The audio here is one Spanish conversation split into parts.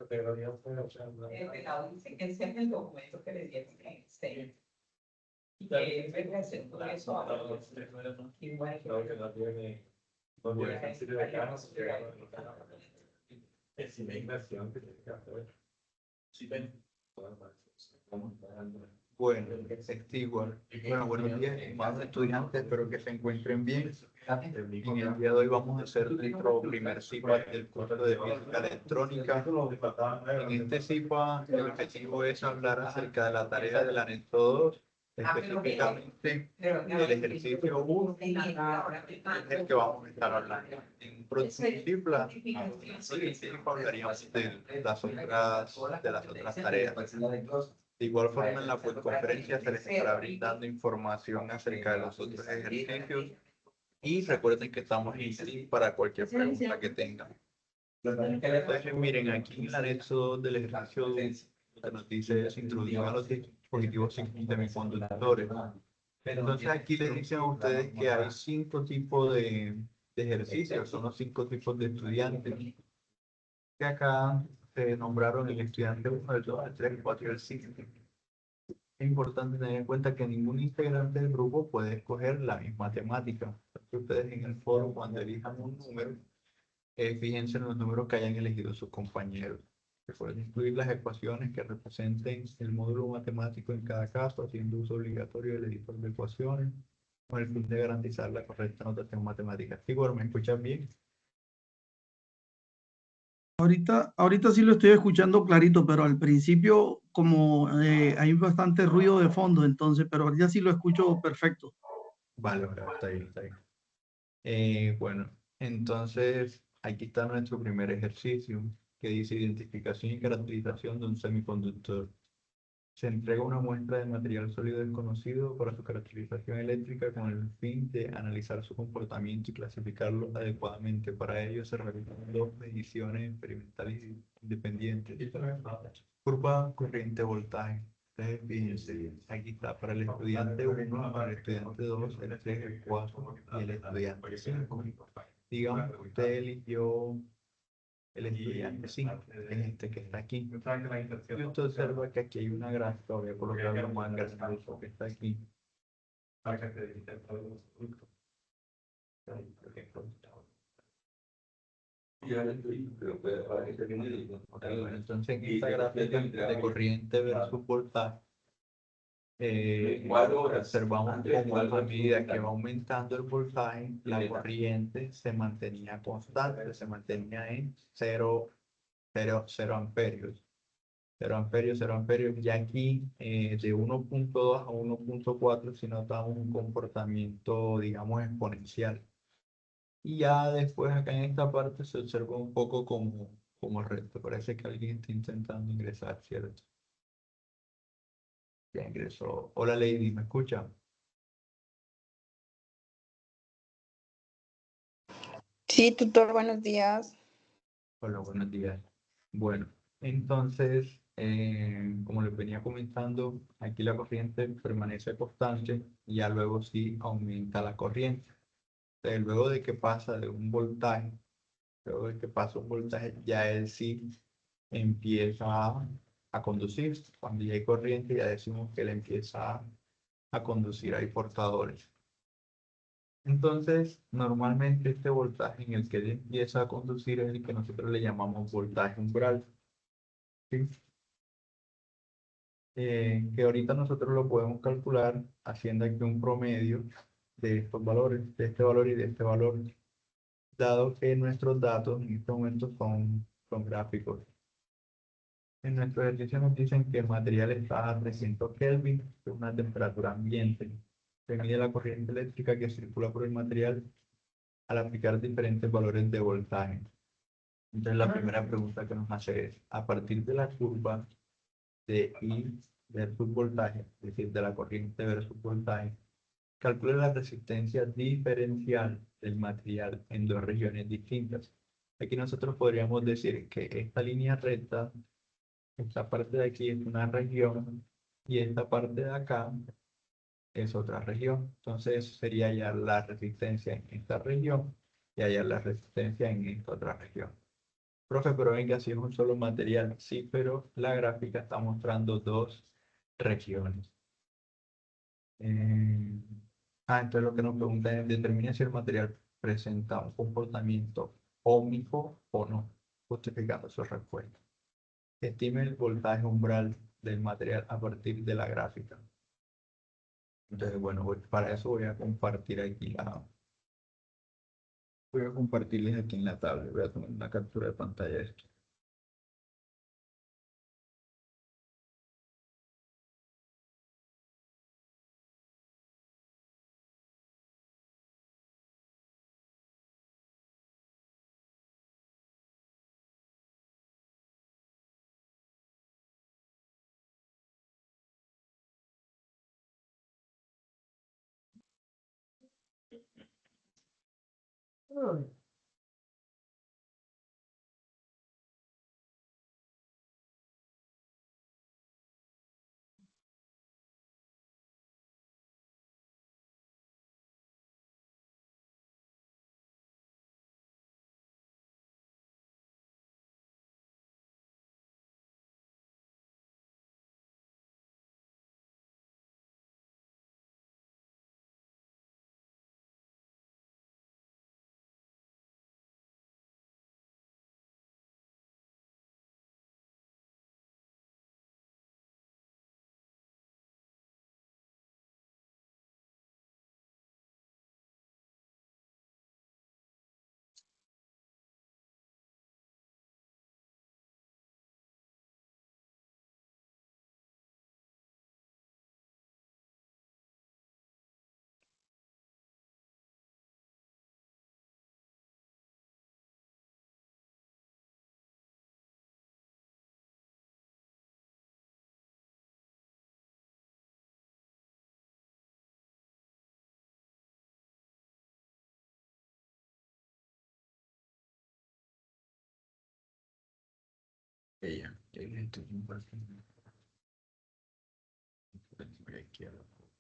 El pelado dice que ese es el documento que le dieron en el state. Y que él representó eso a y bueno, Bueno, igual. Bueno, buenos días, estimados estudiantes, espero que se encuentren bien. En el día de hoy vamos a hacer nuestro primer CIPA del curso de Física Electrónica. En este CIPA, el objetivo es hablar acerca de la tarea del anexo 2, específicamente el ejercicio 1, es el que vamos a estar hablando. En un próximo CIPA, hablaríamos de las otras tareas. De igual forma, en la conferencia se les estará brindando información acerca de los otros ejercicios y recuerden que estamos en para cualquier pregunta que tengan. Entonces, miren, aquí en el anexo del ejercicio lo que nos dice es introducción a los dispositivos semiconductores. Entonces, aquí les dicen a ustedes que hay 5 tipos de ejercicios, son los 5 tipos de estudiantes. Que acá se nombraron el estudiante 1, el 2, el 3, el 4 y el 5. Es importante tener en cuenta que ningún integrante del grupo puede escoger la misma temática. Ustedes en el foro, cuando elijan un número, fíjense en los números que hayan elegido sus compañeros. Recuerden incluir las ecuaciones que representen el módulo matemático en cada caso, haciendo uso obligatorio del editor de ecuaciones, con el fin de garantizar la correcta notación matemática. Igor, ¿me escuchan bien? Ahorita sí lo estoy escuchando clarito, pero al principio como hay bastante ruido de fondo, entonces, pero ahorita sí lo escucho perfecto. Vale, está bien, está bien. Bueno, entonces aquí está nuestro primer ejercicio que dice identificación y caracterización de un semiconductor. Se entrega una muestra de material sólido desconocido para su caracterización eléctrica con el fin de analizar su comportamiento y clasificarlo adecuadamente. Para ello se realizan 2 mediciones experimentales independientes. Curva corriente voltaje. Entonces, fíjense, aquí está para el estudiante 1, para el estudiante 2, el 3, el 4 y el estudiante 5. Digamos que usted eligió el estudiante 5, que es este que está aquí. Y usted observa que aquí hay una gráfica, voy a colocarlo más grande que está aquí. Bueno, entonces en esta gráfica de corriente versus voltaje, observamos cómo a medida que va aumentando el voltaje, la corriente se mantenía constante, se mantenía en 0 amperios. 0 amperios, y aquí de 1.2 a 1.4 si notamos un comportamiento, digamos, exponencial. Y ya después acá en esta parte se observa un poco como recto. Parece que alguien está intentando ingresar, ¿cierto? Ya ingresó. Hola Lady, ¿me escucha? Sí, tutor, buenos días. Hola, buenos días. Bueno, entonces, como les venía comentando, aquí la corriente permanece constante y ya luego sí aumenta la corriente. Entonces, luego de que pasa de un voltaje, luego de que pasa un voltaje, ya él sí empieza a conducir. Cuando ya hay corriente, ya decimos que él empieza a conducir, hay portadores. Entonces, normalmente este voltaje en el que él empieza a conducir es el que nosotros le llamamos voltaje umbral. ¿Sí? Que ahorita nosotros lo podemos calcular haciendo aquí un promedio de estos valores, de este valor y de este valor, dado que nuestros datos en este momento son gráficos. En nuestro ejercicio nos dicen que el material está a 300 Kelvin, que es una temperatura ambiente. Se mide la corriente eléctrica que circula por el material al aplicar diferentes valores de voltaje. Entonces la primera pregunta que nos hace es, a partir de la curva de I versus voltaje, es decir, de la corriente versus voltaje, calcule la resistencia diferencial del material en 2 regiones distintas. Aquí nosotros podríamos decir que esta línea recta, esta parte de aquí es una región y esta parte de acá es otra región. Entonces eso sería hallar la resistencia en esta región y hallar la resistencia en esta otra región. Profe, pero ven que así es un solo material. Sí, pero la gráfica está mostrando dos regiones. Entonces lo que nos pregunta es, determine si el material presenta un comportamiento óhmico o no, justificando su respuesta. Estime el voltaje umbral del material a partir de la gráfica. Entonces, bueno, para eso voy a compartir aquí voy a compartirles aquí en la tablet. Voy a tomar una captura de pantalla de esto. Ya les estoy compartiendo. Por aquí a la foto.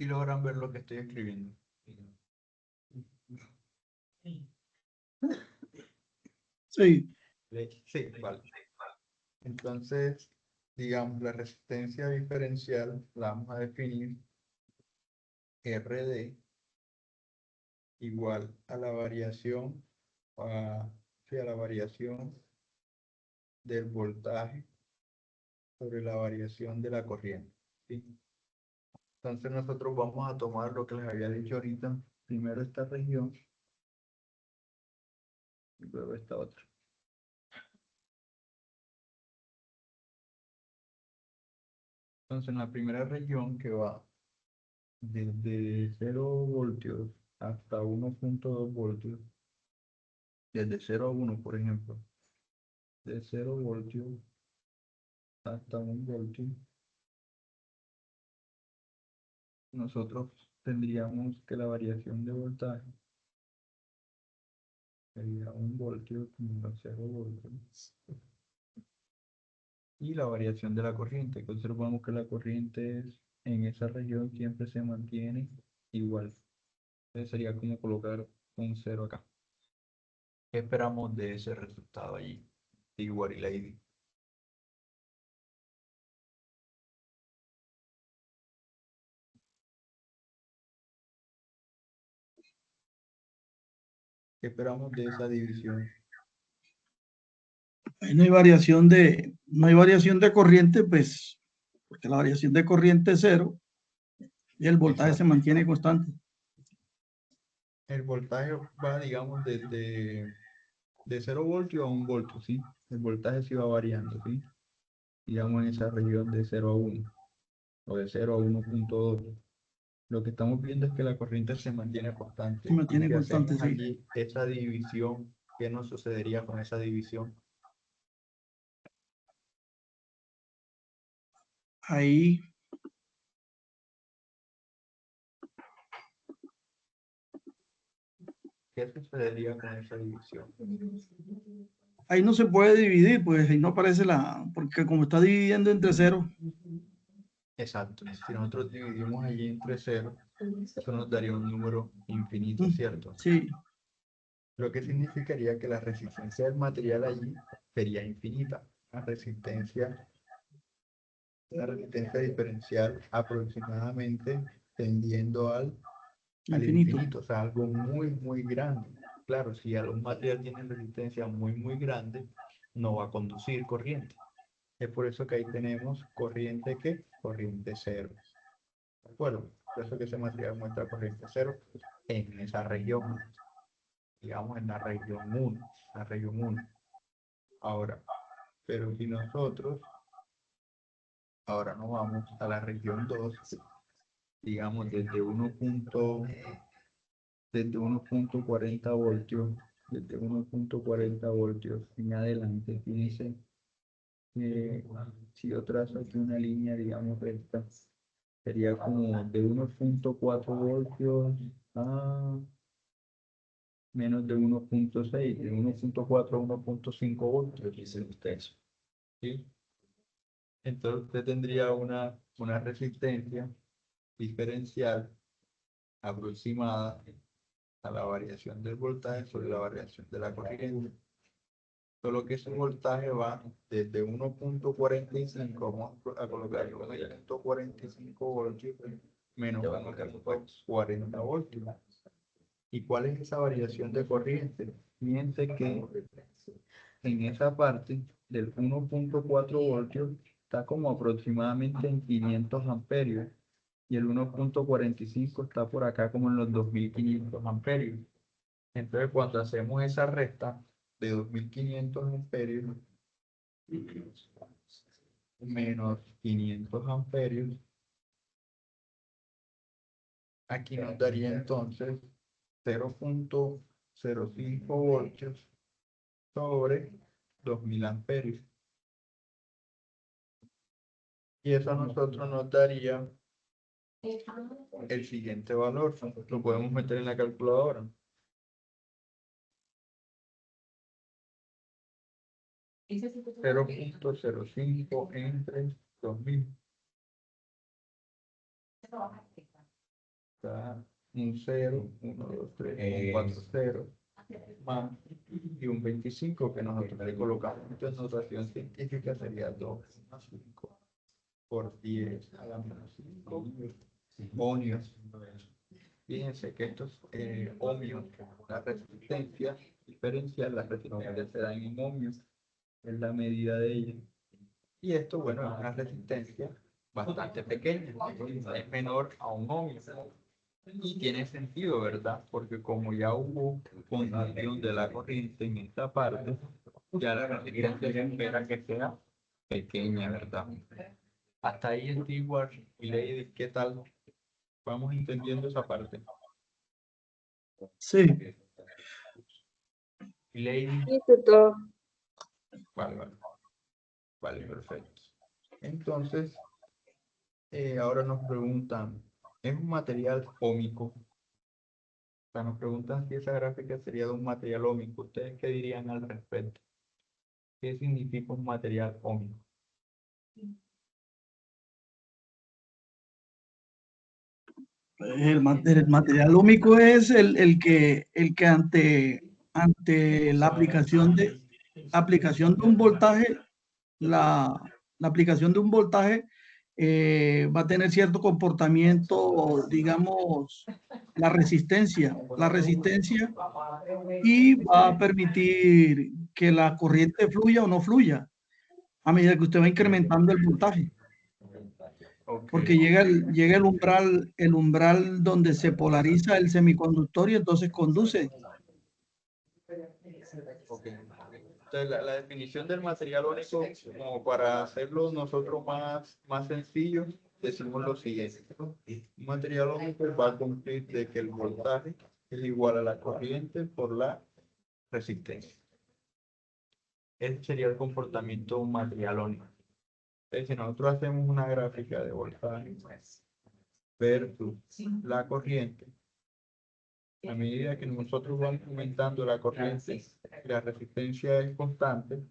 Y logran ver lo que estoy escribiendo. Sí, Sí, vale. Entonces, digamos, la resistencia diferencial la vamos a definir RD igual a la variación, sí, a la variación del voltaje sobre la variación de la corriente. ¿Sí? Entonces nosotros vamos a tomar lo que les había dicho ahorita, primero esta región y luego esta otra. Entonces en la primera región que va desde 0 voltios hasta 1.2 voltios, desde 0 a 1, por ejemplo, de 0 voltios hasta 1 voltio, nosotros tendríamos que la variación de voltaje sería 1 voltio menos 0 voltios. Y la variación de la corriente, que observamos que la corriente en esa región siempre se mantiene igual. Entonces sería como colocar un 0 acá. ¿Qué esperamos de ese resultado allí? Igual y Lady. ¿Qué esperamos de esa división? ahí no hay variación de corriente, pues, porque la variación de corriente es cero. Y el voltaje se Exacto. mantiene constante. El voltaje va, digamos, de 0 voltios a 1 voltio, ¿sí? El voltaje sí va variando, ¿sí? Digamos en esa región de 0 a 1 o de 0 a 1.2. Lo que estamos viendo es que la corriente se mantiene constante. Se Y mantiene si constante, hacemos sí. allí esa división, ¿qué nos sucedería con esa división? Ahí, ¿Qué sucedería con esa división? ahí no se puede dividir, pues ahí no aparece porque como está dividiendo entre cero, Exacto. Si nosotros dividimos allí entre 0, eso nos daría un número infinito, ¿cierto? sí, Lo que significaría que la resistencia del material allí sería infinita. La resistencia diferencial aproximadamente tendiendo al infinito. infinito, o sea, algo muy, muy grande. Claro, si algún material tiene resistencia muy, muy grande, no va a conducir corriente. Es por eso que ahí tenemos corriente ¿qué? Corriente cero. ¿De acuerdo? Por eso que ese material muestra corriente cero en esa región, digamos en la región 1, la región 1. Ahora, pero si nosotros ahora nos vamos a la región 2, digamos desde 1.40 voltios, desde 1.40 voltios en adelante, fíjense que si yo trazo aquí una línea, digamos recta, sería como de 1.4 voltios a menos de 1.6, de 1.4 a 1.5 voltios, dicen ustedes, ¿sí? Entonces usted tendría una resistencia diferencial aproximada a la variación del voltaje sobre la variación de la corriente. Solo que ese voltaje va desde 1.45, vamos a colocar 1.45 voltios menos 1.40 voltios. ¿Y cuál es esa variación de corriente? Fíjense que en esa parte del 1.4 voltios está como aproximadamente en 500 amperios y el 1.45 está por acá como en los 2500 amperios. Entonces, cuando hacemos esa resta de 2500 amperios menos 500 amperios, aquí nos daría entonces 0.05 voltios sobre 2000 amperios. Y eso a nosotros nos daría el siguiente valor. Lo podemos meter en la calculadora. 0.05 entre 2000. Está un 0, 1, 2, 3, 4 0 más y un 25 que nosotros le colocamos en notación científica sería 2,5 por 10 a la menos 5 ohmios. Fíjense que estos ohmios, la resistencia diferencial, la resistencia se da en ohmios, es la medida de ella. Y esto, bueno, es una resistencia bastante pequeña, es menor a un ohmio. Y tiene sentido, ¿verdad? Porque como ya hubo conducción de la corriente en esta parte, ya la resistencia se espera que sea pequeña, ¿verdad? Hasta ahí, Stewart y Lady, ¿qué tal? Vamos entendiendo esa parte. Sí, Y Lady, Sí, tutor. vale, perfecto. Entonces, ahora nos preguntan, ¿es un material ómico? O sea, nos preguntan si esa gráfica sería de un material ómico. ¿Ustedes qué dirían al respecto? ¿Qué significa un material ómico? el material ómico es el que ante la aplicación de un voltaje, la aplicación de un voltaje va a tener cierto comportamiento, digamos, la resistencia y va a permitir que la corriente fluya o no fluya a medida que usted va incrementando el voltaje. Ok, porque llega el umbral donde se polariza el semiconductor y entonces conduce. ok. Entonces, la definición del material único, como para hacerlo nosotros más sencillo, decimos lo siguiente. Un material único va a cumplir de que el voltaje es igual a la corriente por la resistencia. Ese sería el comportamiento de un material único. Entonces, si nosotros hacemos una gráfica de voltaje versus la corriente, a medida que nosotros vamos aumentando la corriente, la resistencia es constante.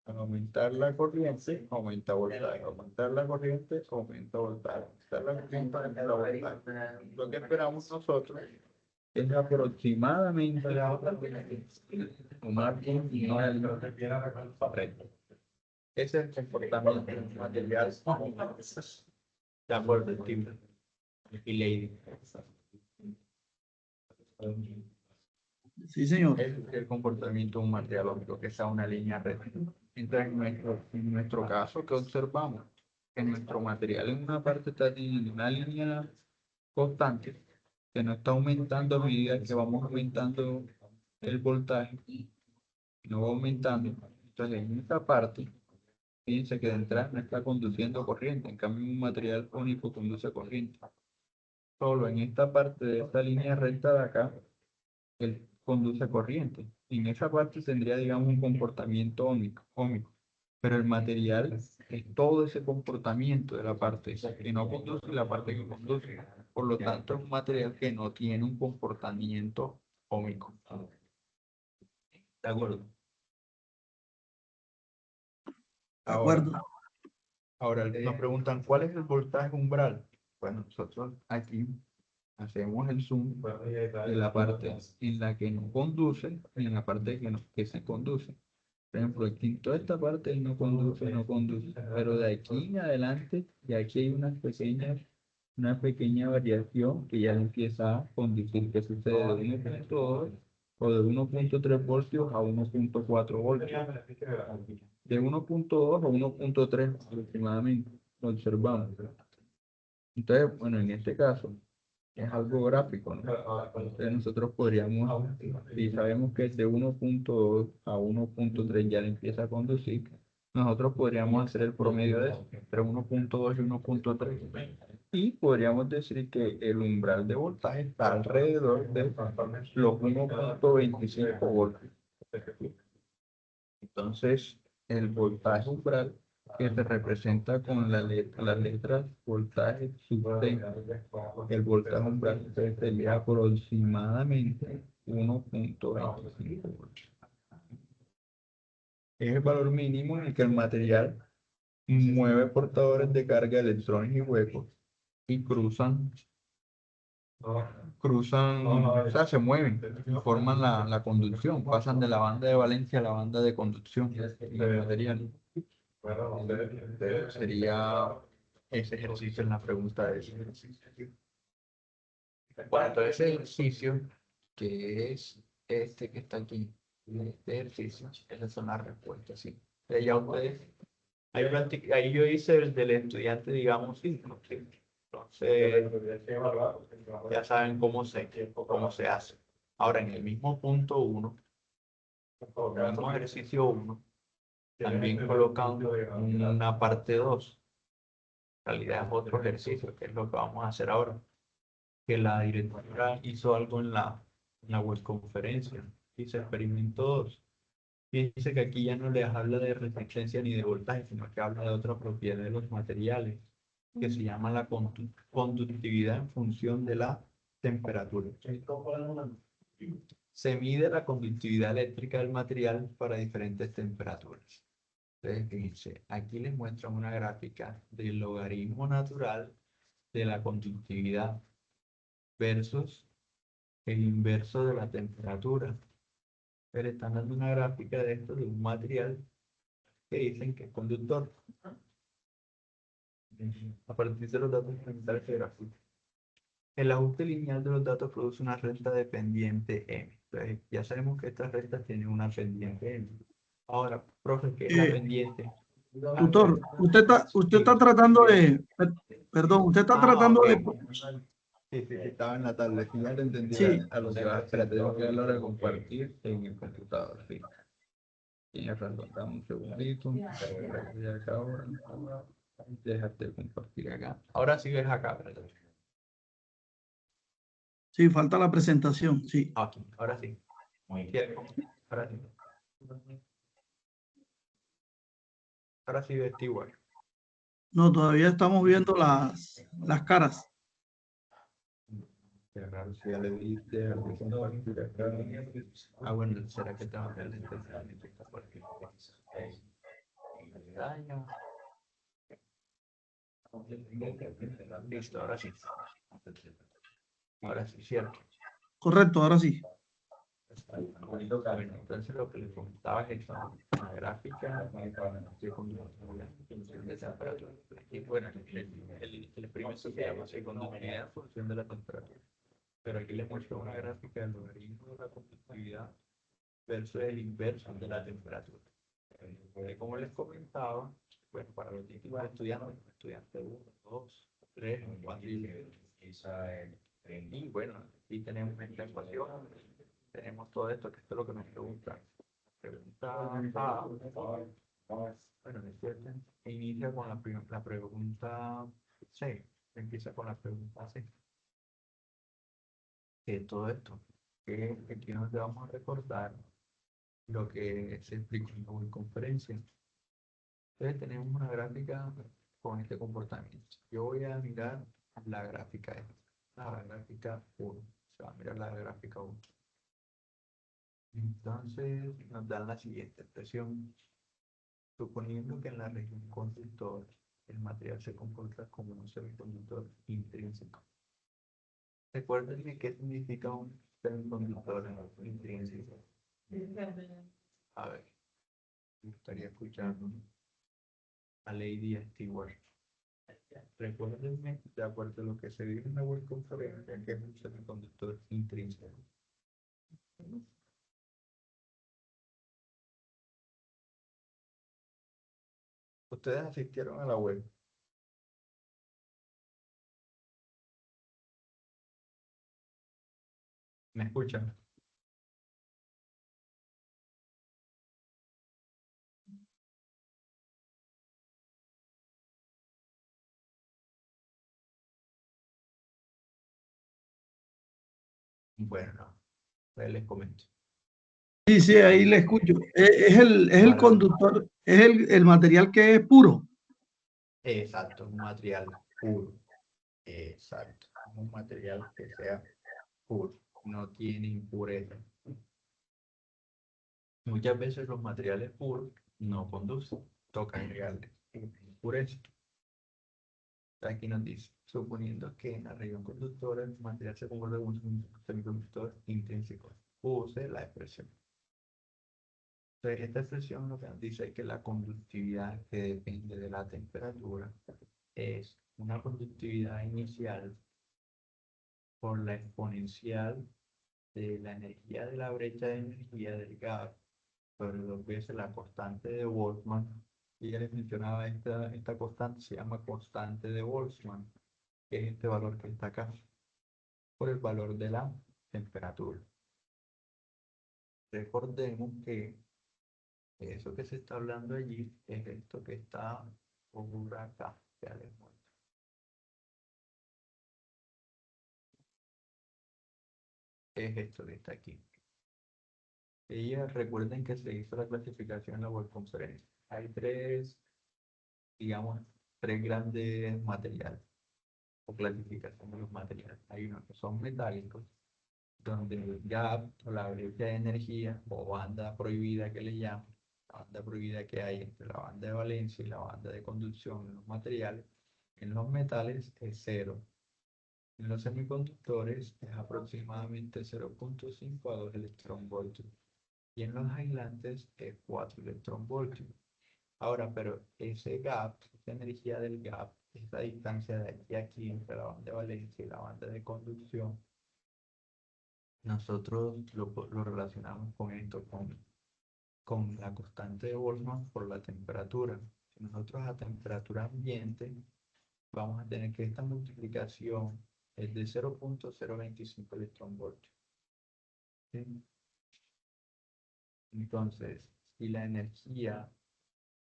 Al aumentar la corriente, aumenta voltaje. Aumentar la corriente, aumenta voltaje. Aumentar la corriente, aumenta voltaje. Lo que esperamos nosotros es aproximadamente un margen correcto. Ese es el comportamiento material de acuerdo al timbre y ley. Sí, señor. Es el comportamiento de un material óptico, que sea una línea recta. Entonces, en nuestro caso, ¿qué observamos? Que nuestro material en una parte está teniendo una línea constante que no está aumentando a medida que vamos aumentando el voltaje, no va aumentando. Entonces, en esta parte, fíjense que de entrada no está conduciendo corriente, en cambio un material único conduce corriente. Solo en esta parte de esta línea recta de acá, él conduce corriente. En esa parte tendría, digamos, un comportamiento ómico. Pero el material es todo ese comportamiento de la parte que no conduce y la parte que conduce. Por lo tanto, es un material que no tiene un comportamiento ómico. ¿De acuerdo? De acuerdo. Ahora nos preguntan, ¿cuál es el voltaje umbral? Bueno, nosotros aquí hacemos el zoom de la parte en la que no conduce y en la parte que se conduce. Por ejemplo, aquí en toda esta parte no conduce, pero de aquí en adelante, ya aquí hay una pequeña variación que ya empieza a conducir, que sucede de 1.2 o de 1.3 voltios a 1.4 voltios. De 1.2 a 1.3 aproximadamente, lo observamos. Entonces, bueno, en este caso, es algo gráfico, ¿no? Entonces nosotros podríamos, si sabemos que es de 1.2 a 1.3 ya le empieza a conducir, nosotros podríamos hacer el promedio de eso, entre 1.2 y 1.3. Y podríamos decir que el umbral de voltaje está alrededor de los 1.25 voltios. Entonces, el voltaje umbral que se representa con las letras voltaje sub T, el voltaje umbral entonces sería aproximadamente 1.25 voltios. Es el valor mínimo en el que el material mueve portadores de carga, electrones y huecos y o sea, se mueven, forman la conducción, pasan de la banda de valencia a la banda de conducción del material. Sería ese ejercicio en la pregunta de ese ejercicio. Bueno, entonces ese ejercicio, que es este que está aquí, este ejercicio, esas son las respuestas, sí. Ya ustedes, ahí yo hice el del estudiante, digamos, sí, ¿no? Sí. Entonces, ya saben cómo se hace. Ahora, en el mismo punto 1, el mismo ejercicio 1, también colocan una parte 2. En realidad es otro ejercicio, que es lo que vamos a hacer ahora. Que la directora hizo algo en la web conferencia. Hizo experimento 2. Y dice que aquí ya no les habla de resistencia ni de voltaje, sino que habla de otra propiedad de los materiales, que se llama la conductividad en función de la temperatura. Se mide la conductividad eléctrica del material para diferentes temperaturas. Entonces, fíjense, aquí les muestran una gráfica del logaritmo natural de la conductividad versus el inverso de la temperatura. Pero están dando una gráfica de esto, de un material que dicen que es conductor. A partir de los datos fundamentales de gráfica. El ajuste lineal de los datos produce una recta de pendiente M. Entonces, ya sabemos que esta recta tiene una pendiente M. Ahora, profe, ¿qué es la Eh, pendiente? Tutor, usted está tratando de, perdón, usted está tratando ok. de, Sí, estaba en la tablet. Sí, ya lo entendí sí, a lo que va. Espérate, tengo que darle a compartir en el computador. Sí. Tienes razón, dame un segundito. Ya acabo. Déjate compartir acá. Ahora sí ves acá, ¿verdad? sí, falta la presentación, sí. Aquí, ahora sí. Muy bien. Ahora sí. Ahora sí ves igual. No, todavía estamos viendo las caras. Qué raro, si ya le diste a compartir acá. Ah, bueno, ¿será que tengo que darle este por aquí? Daño. Listo, ahora sí. Ahora sí, cierto. Correcto, ahora sí. Bueno, entonces lo que les comentaba es eso, la gráfica de conductividad de temperatura. Y bueno, el experimento se llama conductividad en función de la temperatura. Pero aquí les muestro una gráfica del logaritmo de la conductividad versus el inverso de la temperatura. Como les comentaba, bueno, para los distintos estudiantes, estudiante 1, 2, 3, 4 y bueno, aquí tenemos esta ecuación, tenemos todo esto, que esto es lo que nos pregunta. Pregunta A, bueno, es cierto, inicia con la pregunta C, empieza con la pregunta C. Que todo esto, que aquí nos vamos a recordar lo que se explicó en la conferencia. Entonces tenemos una gráfica con este comportamiento. Yo voy a mirar la gráfica esta, la gráfica 1. Se va a mirar la gráfica 1. Entonces nos dan la siguiente expresión. Suponiendo que en la región conductor el material se comporta como un semiconductor intrínseco. Recuerden qué significa un semiconductor intrínseco. A ver, me gustaría escuchar a Lady Stewart. Recuérdenme, de acuerdo a lo que se dice en la web conferencia, que es un semiconductor intrínseco. Ustedes asistieron a la web. ¿Me escuchan? Bueno, pues les comento. Sí, sí, ahí le escucho. Es el conductor, es el material que es puro. Exacto, un material puro. Exacto, un material que sea puro, no tiene impureza. Muchas veces los materiales puros no conducen, tocan reales impureza. Aquí nos dice, suponiendo que en la región conductora el material se comporta como un semiconductor intrínseco. Use la expresión. Entonces, esta expresión lo que nos dice es que la conductividad que depende de la temperatura es una conductividad inicial por la exponencial de la energía de la brecha de energía del gap sobre dos veces la constante de Boltzmann. Y ya les mencionaba esta constante, se llama constante de Boltzmann, que es este valor que está acá, por el valor de la temperatura. Recordemos que eso que se está hablando allí es esto que está por acá. Ya les muestro. Es esto que está aquí. Y recuerden que se hizo la clasificación en la web conferencia. Hay digamos, tres grandes materiales o clasificación de los materiales. Hay unos que son metálicos, donde el gap o la brecha de energía o banda prohibida que le llaman, la banda prohibida que hay entre la banda de valencia y la banda de conducción en los materiales, en los metales es cero. En los semiconductores es aproximadamente 0,5 a 2 electronvoltios. Y en los aislantes es 4 electronvoltios. Ahora, pero ese gap, esa energía del gap, esa distancia de aquí a aquí entre la banda de valencia y la banda de conducción, nosotros lo relacionamos con esto, con la constante de Boltzmann por la temperatura. nosotros a temperatura ambiente vamos a tener que esta multiplicación es de 0.025 electronvoltios. ¿Sí? Entonces, si la energía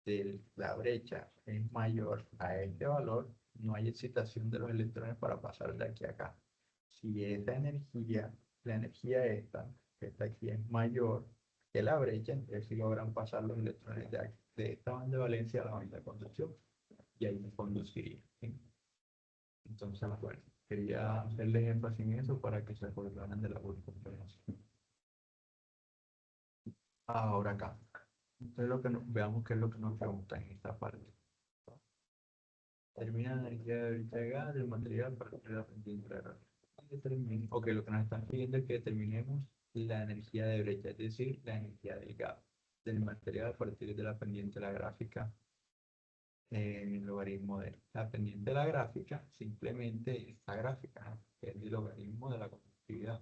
de la brecha es mayor a este valor, no hay excitación de los electrones para pasar de aquí a acá. Si esa energía, la energía esta, que está aquí, es mayor que la brecha, entonces sí logran pasar los electrones de esta banda de valencia a la banda de conducción y ahí me conduciría. ¿Sí? Entonces, bueno, quería hacerles énfasis en eso para que se acordaran de la conferencia. Ahora acá. Entonces, veamos qué es lo que nos preguntan en esta parte. Determina la energía de brecha de gas del material para hacer la pendiente de la gráfica. Ok, lo que nos están pidiendo es que determinemos la energía de brecha, es decir, la energía del gas del material a partir de la pendiente de la gráfica en el logaritmo de la pendiente de la gráfica, simplemente esta gráfica, ¿no? Que es el logaritmo de la conductividad.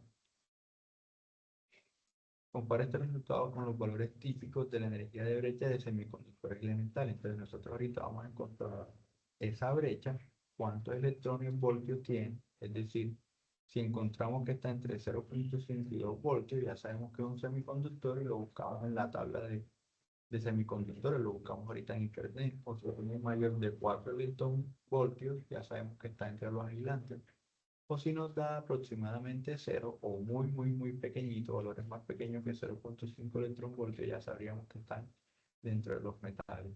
Compara este resultado con los valores típicos de la energía de brecha de semiconductores elementales. Entonces nosotros ahorita vamos a encontrar esa brecha, cuántos electrones voltios tiene, es decir, si encontramos que está entre 0.62 voltios, ya sabemos que es un semiconductor y lo buscamos en la tabla de semiconductores, lo buscamos ahorita en internet, o si es mayor de 4 electronvoltios, ya sabemos que está entre los aislantes. O si nos da aproximadamente 0 o muy pequeñito, valores más pequeños que 0.5 electronvoltios, ya sabríamos que están dentro de los metales.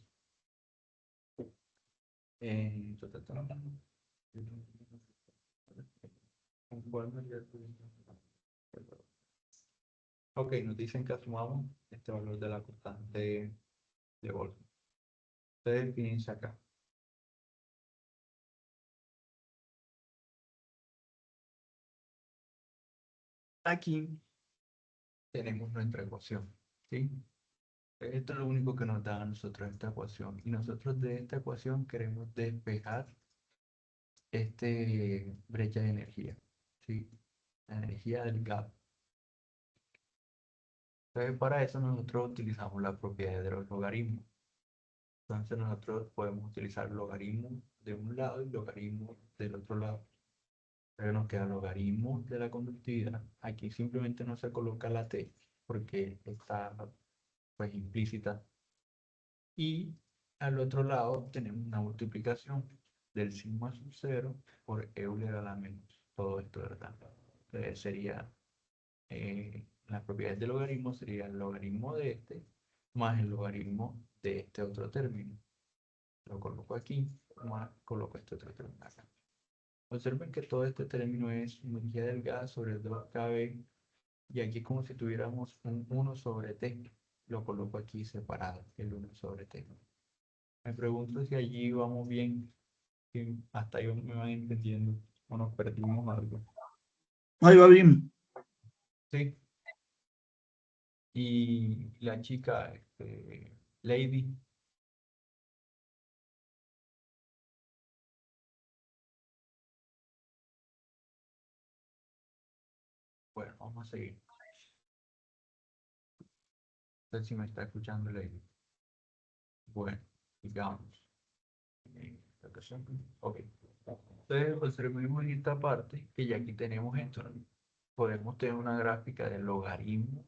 Ok, nos dicen que asumamos este valor de la constante de Boltzmann. Ustedes fíjense acá. Aquí tenemos nuestra ecuación, ¿sí? Esto es lo único que nos da a nosotros esta ecuación. Y nosotros de esta ecuación queremos despejar brecha de energía, ¿sí? La energía del gap. Entonces, para eso nosotros utilizamos la propiedad de los logaritmos. Entonces, nosotros podemos utilizar logaritmo de un lado y logaritmo del otro lado. Pero nos queda logaritmo de la conductividad. Aquí simplemente no se coloca la t porque está pues implícita. Y al otro lado tenemos una multiplicación del sigma sub 0 por Euler a la menos. Todo esto, ¿verdad? Entonces sería, la propiedad del logaritmo sería el logaritmo de este más el logaritmo de este otro término. Lo coloco aquí, más coloco este otro término acá. Observen que todo este término es energía del gas sobre 2kb y aquí es como si tuviéramos un 1 sobre t. Lo coloco aquí separado, el 1 sobre t. Me pregunto si allí vamos bien, si hasta ahí me van entendiendo o nos perdimos algo. Ahí va bien. Sí. Y la chica, Lady. Bueno, vamos a seguir. No sé si me está escuchando, Lady. Bueno, digamos. Ok. Entonces, observemos en esta parte que ya aquí tenemos esto, ¿no? Podemos tener una gráfica del logaritmo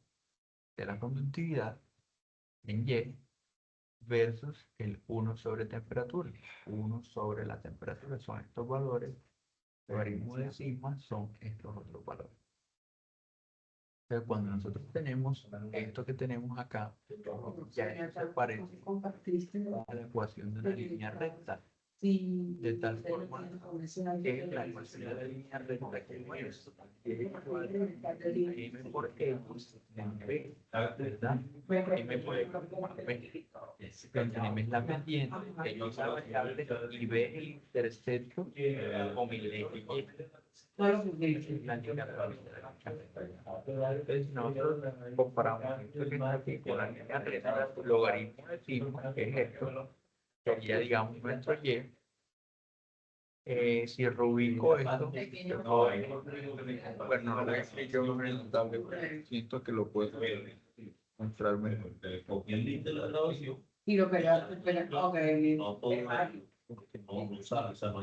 de la conductividad en Y versus el 1 sobre temperatura. 1 sobre la temperatura son estos valores. El logaritmo de sigma son estos otros valores. Entonces, cuando nosotros tenemos esto que tenemos acá, ya esto se parece a la ecuación de una línea recta. De tal forma que la ecuación de la línea recta que es igual a m por x en b, ¿verdad? M por x en b. Donde m es la pendiente, x es la variable y b el intercepto o mi ley y. La línea recta. Entonces nosotros comparamos esto que está aquí con la línea recta, logaritmo de sigma, que es esto, sería digamos nuestro y. Si reubico esto, bueno, no lo explico en el tablet, siento que lo puedo mostrar mejor. Y lo pegaste, ok, bien.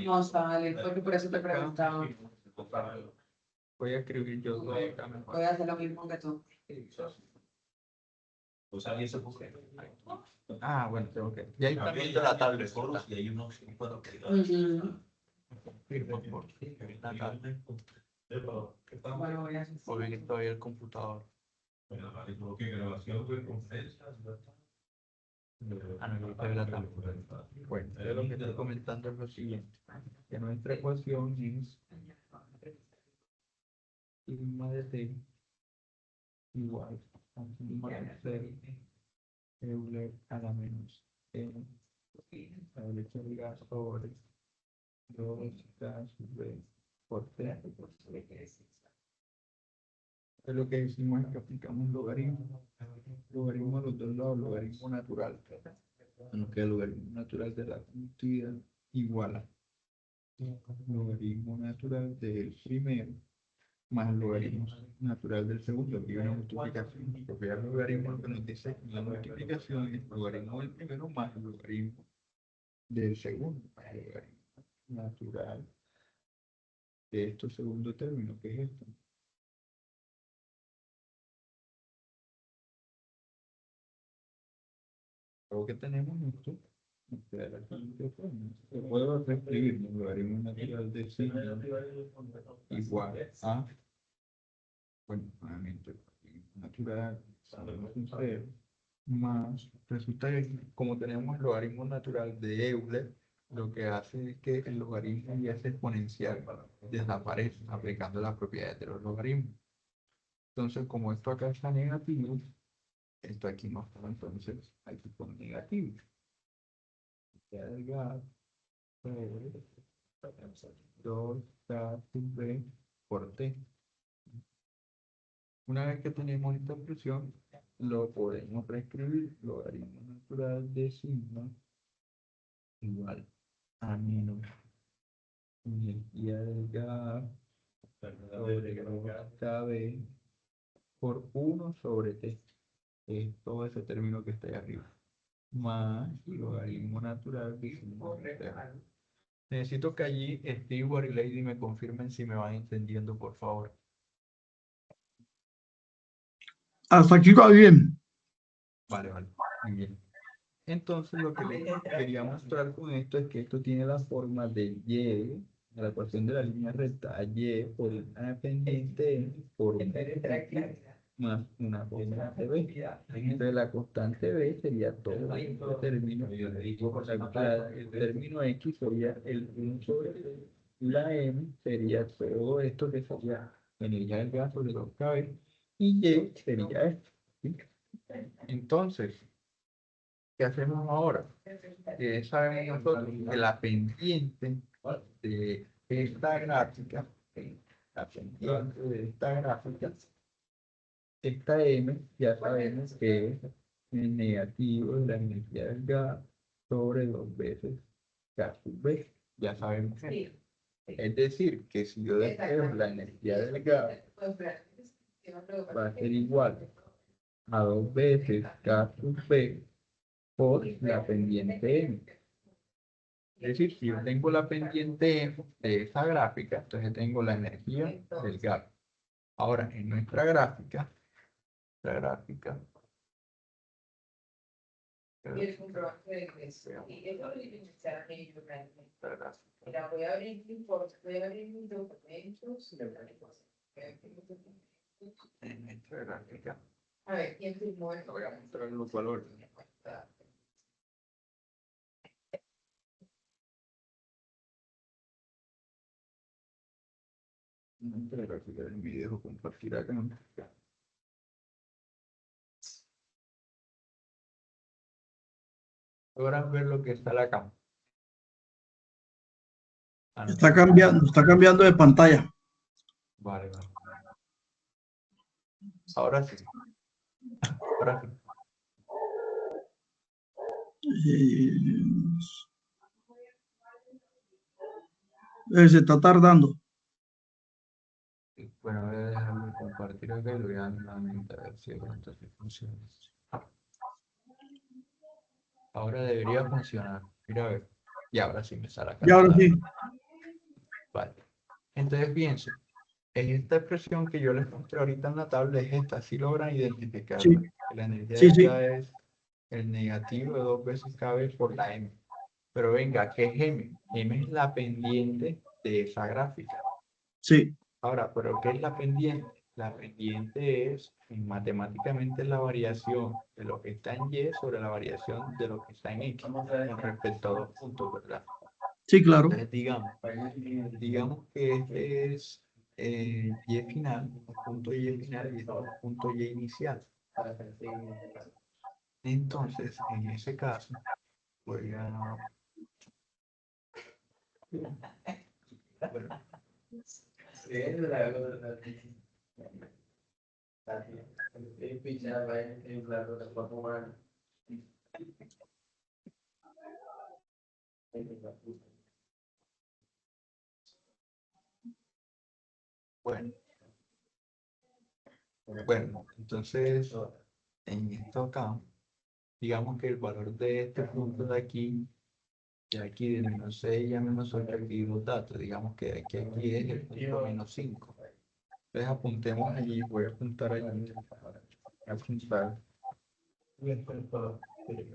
No sale, porque por eso te preguntaba. Voy a escribir yo todo acá mejor. Voy a hacer lo mismo que tú. Ah, bueno, tengo que. Ya está viendo la tablet. Ujú. Confirmo por la tablet. Bueno, voy a hacer. O bien estoy el computador. Ah, no, ahorita veo la tablet. Bueno, yo lo que estoy comentando es lo siguiente. Que nuestra ecuación es sigma de t igual a sigma de c Euler a la menos n la derecha del gas sobre 2K sub b por t. Es lo que decimos es que aplicamos logaritmo. Logaritmo a los dos lados, logaritmo natural. Nos queda el logaritmo natural de la conductividad igual a logaritmo natural del primero más el logaritmo natural del segundo. Aquí hay una multiplicación. Porque el logaritmo lo que nos dice que la multiplicación es el logaritmo del primero más el logaritmo del segundo. El logaritmo natural de estos segundo término, que es esto. Luego que tenemos esto, nos queda la siguiente forma. Se puede reescribir el logaritmo natural de sigma igual a, bueno, nuevamente, natural, sabemos un cero, más, resulta que como tenemos el logaritmo natural de Euler, lo que hace es que el logaritmo y ese exponencial desaparece aplicando las propiedades de los logaritmos. Entonces, como esto acá está negativo, esto aquí no está, entonces aquí pone negativo. Ya del gas sobre 2K sub b por t. Una vez que tenemos esta expresión, lo podemos reescribir, logaritmo natural de sigma igual a menos energía del gas sobre 2KB por 1 sobre t. Es todo ese término que está ahí arriba. Más logaritmo natural de sigma. Necesito que allí Stewart y Lady me confirmen si me van entendiendo, por favor. Hasta aquí va bien. Vale, vale. Muy bien. Entonces, lo que les quería mostrar con esto es que esto tiene la forma de Y, la ecuación de la línea recta, a Y por una pendiente N por una X más una constante B. Entonces, la constante B sería todo este término. El término X sería el 1 sobre la M, sería todo esto que sería energía del gas sobre 2KB, y Y sería esto. ¿Sí? Entonces, ¿qué hacemos ahora? Sabemos nosotros que la pendiente de esta gráfica, esta M, ya sabemos que es el negativo de la energía del gas sobre 2 veces K sub B. Ya sabemos eso. Es decir, que si yo despejo la energía del gas, va a ser igual a 2 veces K sub B por la pendiente M. Es decir, si yo tengo la pendiente M de esa gráfica, entonces tengo la energía del gas. Ahora, en nuestra gráfica, la gráfica, Quieres comprobarte de ingreso. Y eso lo deben echar a ellos realmente. la gráfica. Mira, voy a abrir mi importe, voy a abrir mis documentos. En nuestra gráfica, A ver, ¿quién firmó el? voy a mostrar los valores. En nuestra gráfica del video compartir acá. Logran ver lo que está la cámara. Ah, no. Está cambiando de pantalla. Vale, vale. Ahora sí. Ahora sí. Se está tardando. Bueno, voy a dejarme compartir acá y lo voy a dar nuevamente a ver si esto sí funciona. Ahora debería funcionar. Mira a ver. Y ahora sí me sale acá. Y ahora sí. Vale. Entonces, fíjense, en esta expresión que yo les mostré ahorita en la tabla es esta. Si logran identificarla. Sí, Que la energía sí, de sí. esta es el negativo de 2 veces KB por la M. Pero venga, ¿qué es M? M es la pendiente de esa gráfica. Sí, Ahora, ¿pero qué es la pendiente? La pendiente es matemáticamente la variación de lo que está en Y sobre la variación de lo que está en X con respecto a dos puntos, ¿verdad? sí, claro. Entonces, digamos que este es Y final, un punto Y final y otro punto Y inicial. Entonces, en ese caso, voy a... Bueno, bueno, entonces, en esto acá, digamos que el valor de este punto de aquí, de menos 6 a menos 8, aquí dos datos, digamos que aquí es el punto menos 5. Entonces apuntemos allí, voy a apuntar allí, a apuntar,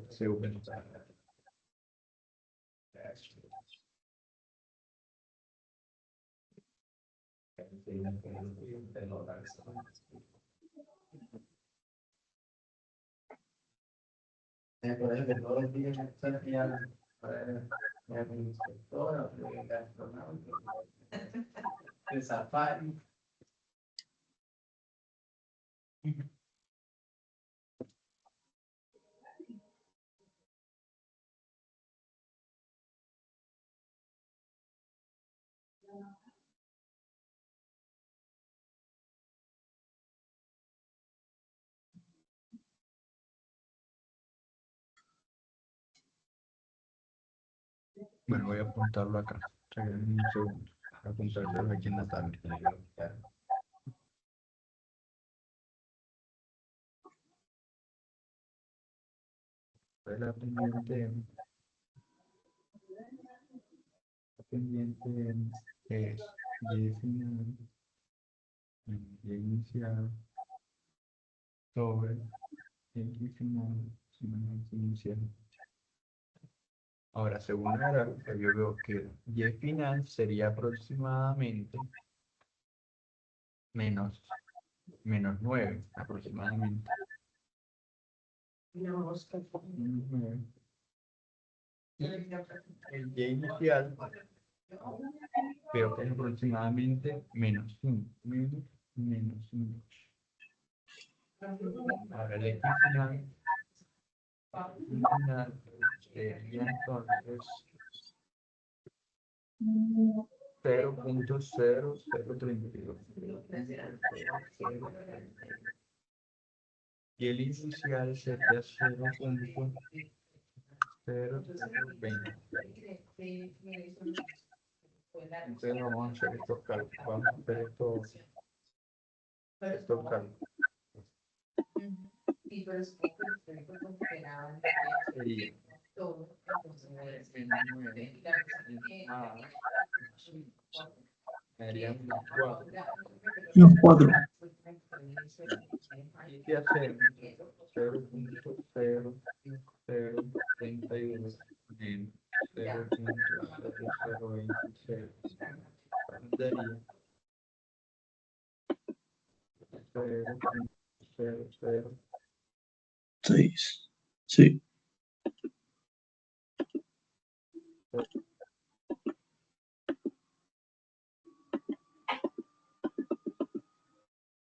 se aumenta. Bueno, voy a apuntarlo acá. Regálenme un segundo. Voy a apuntarlo aquí en la tabla. La pendiente es Y final, Y inicial, sobre X final, menos X inicial. Ahora, según la gráfica, yo veo que Y final sería aproximadamente menos 9, aproximadamente. Menos 9. El Y inicial veo que es aproximadamente menos 5. Menos 5. Ahora, el X final sería entonces 0.0032. Y el inicial sería 0.0020. Entonces vamos a hacer estos cálculos. Vamos a hacer estos cálculos. Sería menos 9 más serían 4. Los 4. Y si hacemos 0.0032 en 0.0026 daría 0.00. 6. Sí.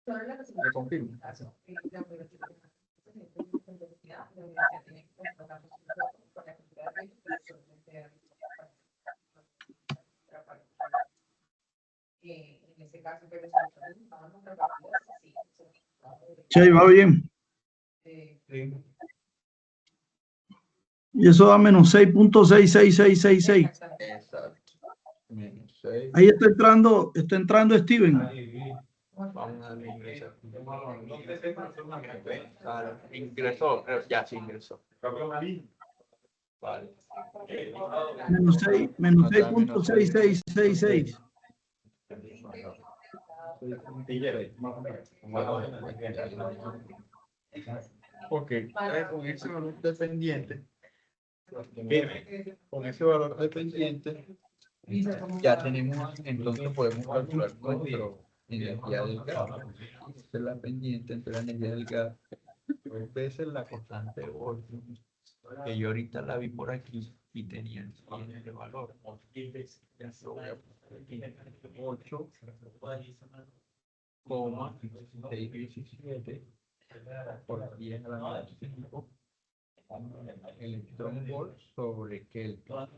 ¿Me confirmo? Sí, ahí va bien. Sí. Y eso da menos 6.66666. Exacto. Menos 6. Ahí está entrando Steven. Vamos a darle ingresar. Claro, ingresó, ya sí ingresó. Vale. Menos 6.6666. Ok, con ese valor dependiente, con ese valor dependiente, ya tenemos, entonces podemos calcular nuestro energía del gas. Esta es la pendiente entre la energía del gas, dos veces la constante de Boltzmann, que yo ahorita la vi por aquí y tenía el siguiente valor. Ya lo voy a poner aquí. 8,617 por 10 a la menos 5 electrón volt sobre Kelvin.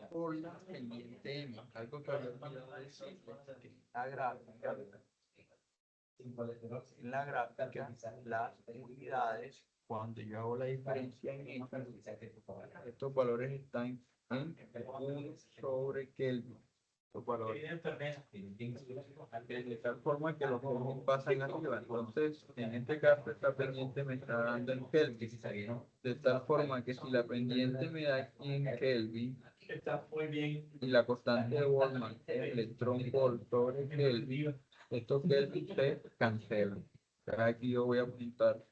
Por la pendiente M, algo que había olvidado decir, en la gráfica, las unidades, cuando yo hago la diferencia en estos valores están en 1 sobre Kelvin. Estos valores. De tal forma que los Kelvin pasan arriba. Entonces, en este caso, esta pendiente me está dando en Kelvin. De tal forma que si la pendiente me da en Kelvin y la constante de Boltzmann es electrón volt sobre Kelvin, estos Kelvin se cancelan. Aquí yo voy a apuntar.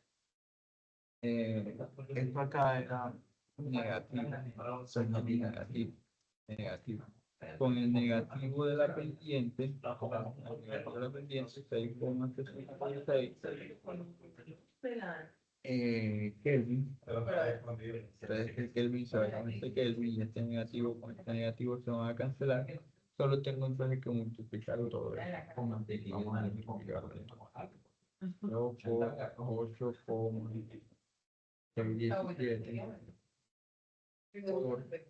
Esto acá era negativo. Negativo. Con el negativo de la pendiente, 6,666 Kelvin. Entonces el Kelvin se va con este Kelvin y este negativo con este negativo se van a cancelar. Solo tengo entonces que multiplicar todo esto. Vamos a multiplicarlo. 8,617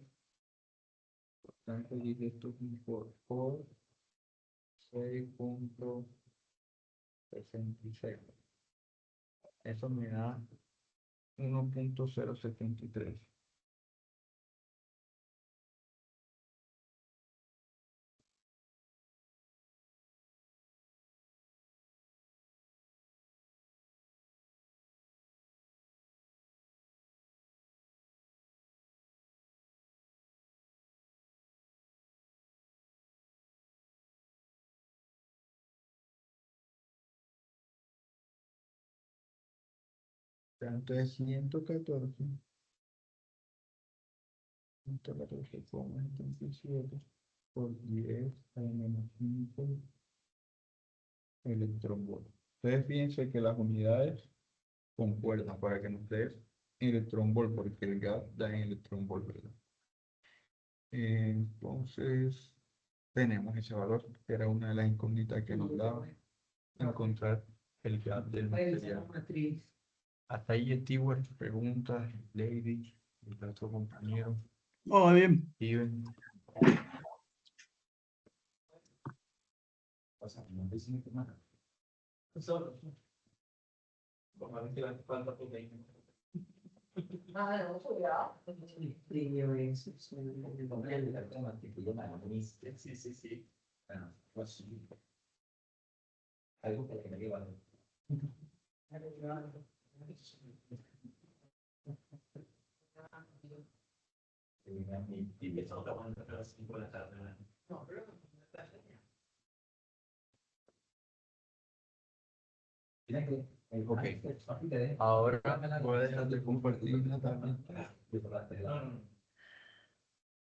por tanto dice esto por 6,66. Eso me da 1,073. Entonces 114,77 por 10 a la menos 5 electrón volt. Ustedes fíjense que las unidades concuerdan para que no ustedes electrón volt, porque el gas da en electrón volt, ¿verdad? Entonces tenemos ese valor, que era una de las incógnitas que nos daba encontrar el gas del material. Hasta ahí, Stewart, preguntas, Lady, y nuestro compañero. Oh, bien. Steven. Sí, sí, sí. Pues, algo que me lleva. Y eso lo van a las 5 de la tarde. No, pero Ok, ahora voy a dejar de compartir la tabla.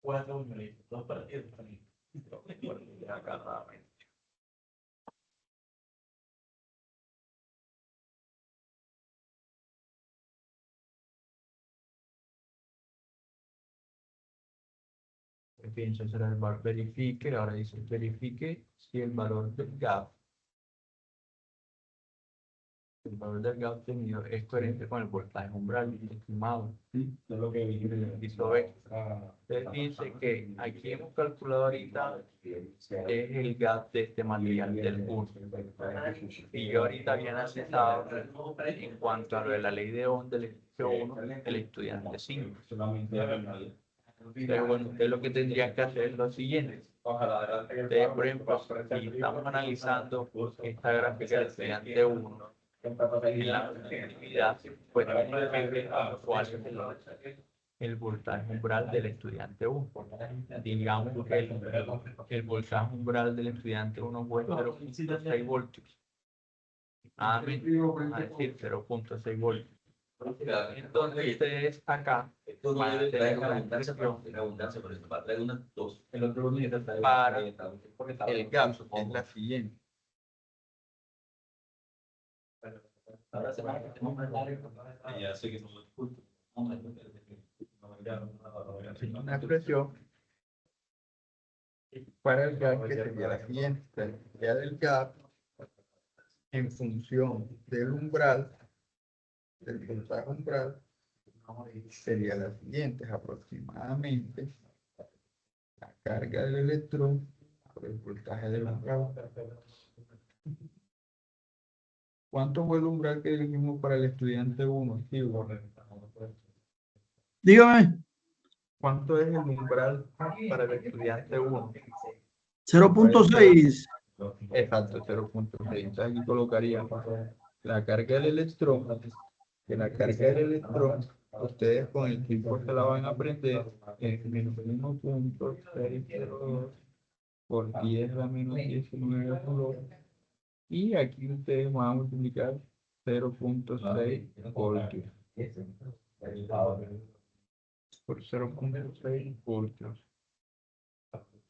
4 minutos, 2 partidos. Pienso será el valor verifique, ahora dice verifique si el valor del gap obtenido es coherente con el voltaje umbral estimado. Sí, es lo que Hizo B. Entonces dice que aquí hemos calculado ahorita es el gap de este material del curso. Y yo ahorita había analizado en cuanto a lo de la ley de Ohm del ejercicio 1, el estudiante 5. Pero bueno, ustedes lo que tendrían que hacer es lo siguiente. Ustedes, por ejemplo, si estamos analizando esta gráfica del estudiante 1, la actividad, pues cuál es el voltaje umbral del estudiante 1. Digamos que el voltaje umbral del estudiante 1 fue 0.6 voltios. Vamos a decir 0.6 voltios. Entonces ustedes acá van a tener una expresión para el gap, que es la siguiente. Una expresión para el gap que sería la siguiente. La energía del gap en función del umbral, del voltaje umbral, sería la siguiente: es aproximadamente la carga del electrón por el voltaje del umbral. ¿Cuánto fue el umbral que dijimos para el estudiante 1? Sí, Dígame, ¿cuánto es el umbral para el estudiante 1? 0.6. Exacto, 0.6. Entonces aquí colocaríamos la carga del electrón, que la carga del electrón, ustedes con el tiempo se la van a aprender en menos 1.602 por 10 a la menos 19 coulomb. Y aquí ustedes van a multiplicar 0.6 voltios por 0.6 voltios.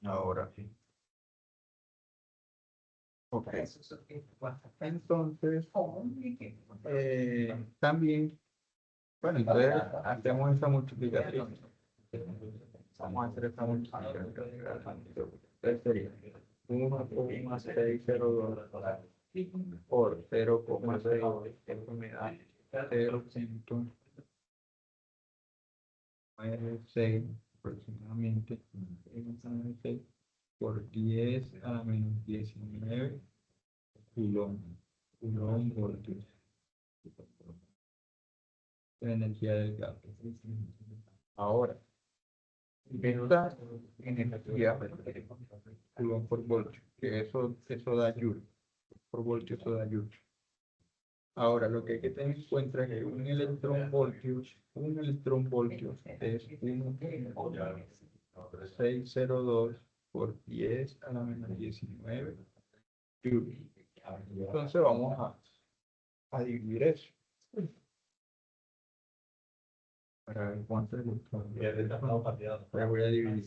Ahora sí. Ok. Entonces, también, bueno, entonces hacemos esta multiplicación. Vamos a hacer esta multiplicación. Entonces sería 1.602 por 0.6, esto me da 0.96 aproximadamente, 0.96 por 10 a la menos 19 coulomb voltios. La energía del gas. Ahora, esta energía coulomb por voltio, que eso da joule, por voltio eso da joule. Ahora, lo que hay que tener en cuenta es que un electrón voltio es 1.602 por 10 a la menos 19 joule. Entonces vamos a dividir eso. Para ver cuánto es el ahora voy a dividir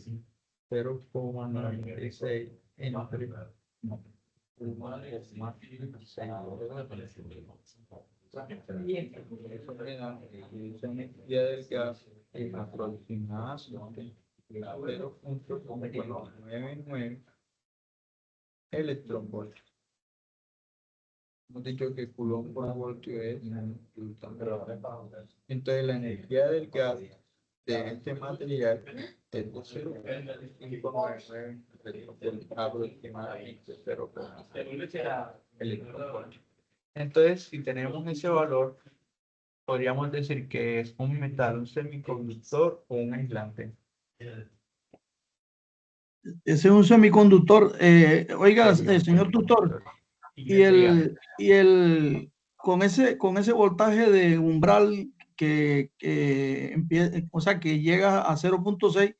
0.96 entre 1.6. Eso me da esa energía del gas es aproximadamente 0.99 electronvoltios. Hemos dicho que coulomb por voltio es joule también. Entonces la energía del gas de este material es de 0.599 aproximadamente 0.0 electronvoltios. Entonces, si tenemos ese valor, podríamos decir que es un metal, un semiconductor o un aislante. Ese es un semiconductor. Oiga, señor tutor, con ese voltaje de umbral que empieza, o sea, que llega a 0.6,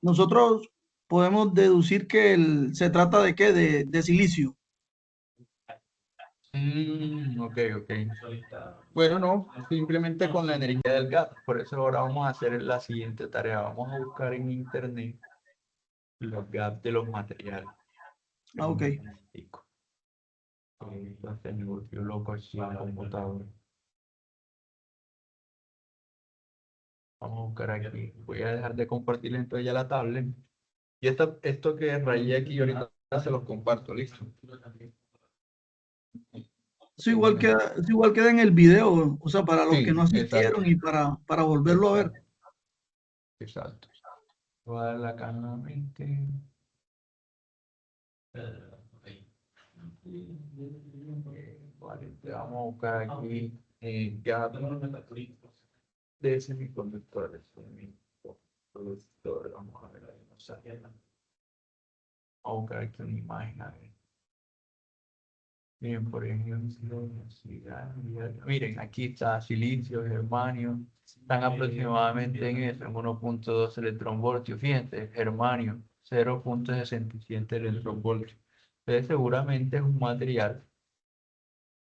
nosotros podemos deducir que se trata de qué, de silicio. Ok. Bueno, no, simplemente con la energía del gas. Por eso ahora vamos a hacer la siguiente tarea. Vamos a buscar en internet los gaps de los materiales. Ah, ok. Entonces me volvió loco aquí el computador. Vamos a buscar aquí. Voy a dejar de compartir entonces ya la tablet. Y esto que rayé aquí ahorita se los comparto, listo. Eso igual queda en el video, o sea, para los Sí, que no asistieron exacto. y para volverlo a ver. Exacto. Voy a darle acá nuevamente. Vale, vamos a buscar aquí gap de semiconductores. Vamos a ver ahí, no sale. Vamos a buscar aquí una imagen. A ver. Miren, por ejemplo, miren, aquí está silicio, germanio, están aproximadamente en eso, en 1.2 electronvoltios. Fíjense, germanio, 0.67 electronvoltios. Entonces, seguramente es un material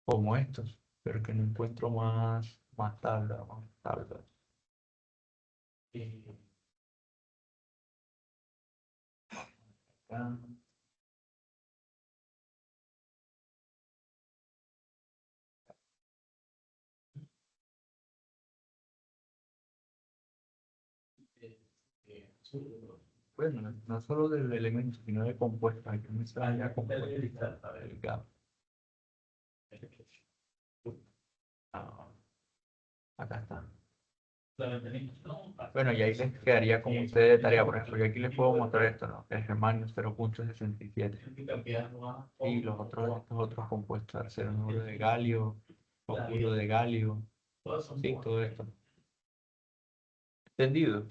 como estos, pero que no encuentro más tablas, más tablas. Acá. Bueno, no solo del elemento, sino de compuestos. Hay que mencionar ya compuestos del gas. Ah, acá está. Bueno, y ahí les quedaría como ustedes de tarea, por ejemplo, yo aquí les puedo mostrar esto, ¿no? El germanio 0.67 y estos otros compuestos, arsenuro de galio, fosfuro de galio, sí, todo esto. ¿Entendido?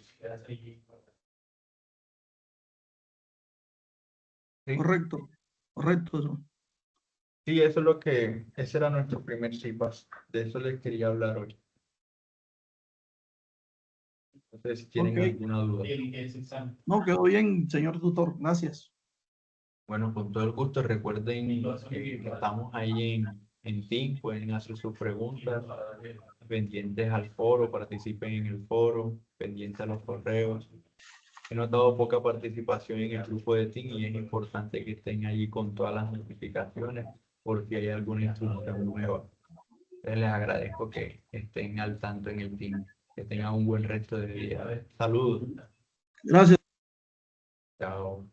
¿Sí? Correcto, correcto eso. Sí, ese era nuestro primer CIPAS, de eso les quería hablar hoy. Entonces, si tienen Ok. alguna duda. No, quedó bien, señor tutor. Gracias. Bueno, con todo el gusto, recuerden que estamos ahí en Team, pueden hacer sus preguntas, pendientes al foro, participen en el foro, pendientes a los correos. He notado poca participación en el grupo de Team y es importante que estén allí con todas las notificaciones por si hay alguna instrucción nueva. Les agradezco que estén al tanto en el Team. Que tengan un buen resto de día. Saludos. Gracias. Chao.